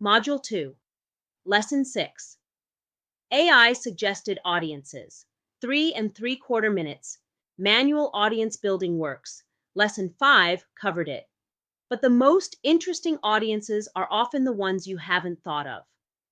Module 2, Lesson 6, AI Suggested Audiences, 3 3/4 minutes, Manual Audience Building Works. Lesson 5 covered it. But the most interesting audiences are often the ones you haven't thought of.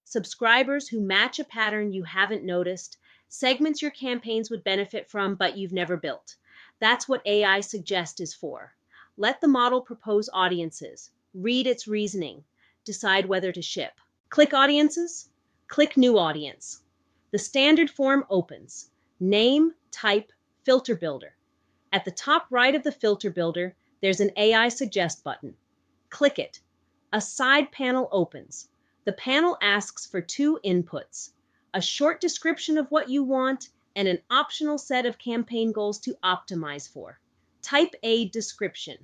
Subscribers who match a pattern you haven't noticed, segments your campaigns would benefit from but you've never built. That's what AI Suggest is for. Let the model propose audiences, read its reasoning, decide whether to ship. Click audiences, click new audience. The standard form opens. Name, type, filter builder. At the top right of the filter builder, there's an AI Suggest button. Click it. A side panel opens. The panel asks for 2 inputs, a short description of what you want and an optional set of campaign goals to optimize for. Type a description.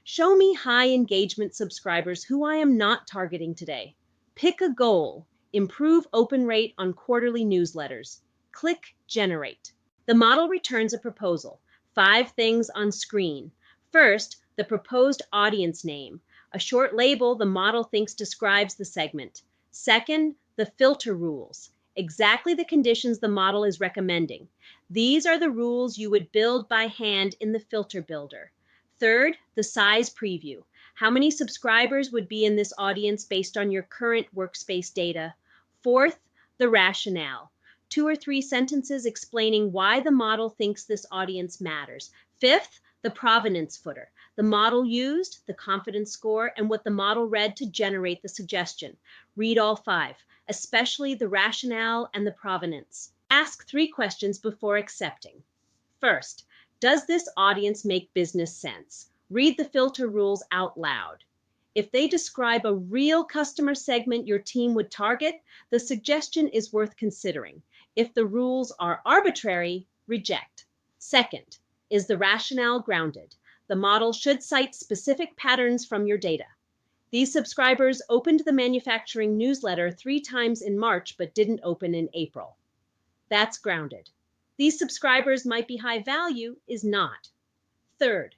Show me high engagement subscribers who I am not targeting today. Pick a goal. Improve open rate on quarterly newsletters. Click Generate. The model returns a proposal. 5 things on screen. First, the proposed audience name, a short label the model thinks describes the segment. Second, the filter rules, exactly the conditions the model is recommending. These are the rules you would build by hand in the filter builder. Third, the size preview. How many subscribers would be in this audience based on your current workspace data? Fourth, the rationale. 2 or 3 sentences explaining why the model thinks this audience matters. Fifth, the provenance footer. The model used, the confidence score, and what the model read to generate the suggestion. Read all 5, especially the rationale and the provenance. Ask 3 questions before accepting. First, does this audience make business sense? Read the filter rules out loud. If they describe a real customer segment your team would target, the suggestion is worth considering. If the rules are arbitrary, reject. Second, is the rationale grounded? The model should cite specific patterns from your data. These subscribers opened the manufacturing newsletter 3 times in March but didn't open in April. That's grounded. These subscribers might be high value is not. Third,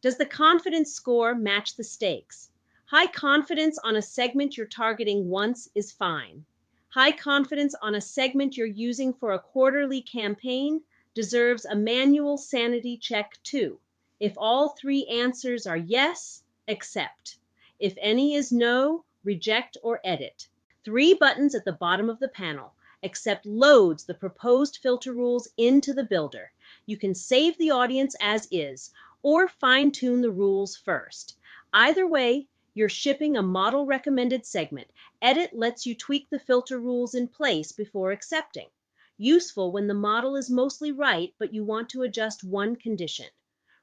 does the confidence score match the stakes? High confidence on a segment you're targeting once is fine. High confidence on a segment you're using for a quarterly campaign deserves a manual sanity check too. If all 3 answers are yes, accept. If any is no, reject or edit. 3 buttons at the bottom of the panel. Accept loads the proposed filter rules into the builder. You can save the audience as is or fine-tune the rules first. Either way, you're shipping a model recommended segment. Edit lets you tweak the filter rules in place before accepting. Useful when the model is mostly right, but you want to adjust one condition.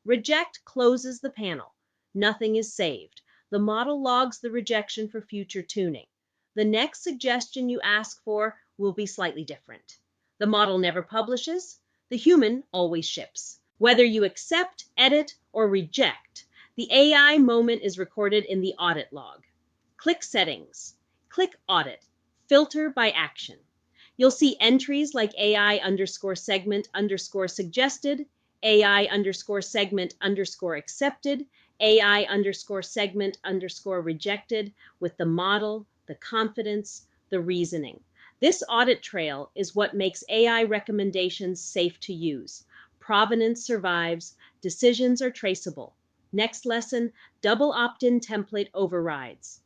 Reject closes the panel. Nothing is saved. The model logs the rejection for future tuning. The next suggestion you ask for will be slightly different. The model never publishes. The human always ships. Whether you accept, edit, or reject, the AI moment is recorded in the audit log. Click Settings. Click Audit. Filter by action. You'll see entries like AI_segment_suggested, AI_segment_accepted, AI_segment_rejected with the model, the confidence, the reasoning. This audit trail is what makes AI recommendations safe to use. Provenance survives, decisions are traceable. Next lesson, double opt-in template overrides.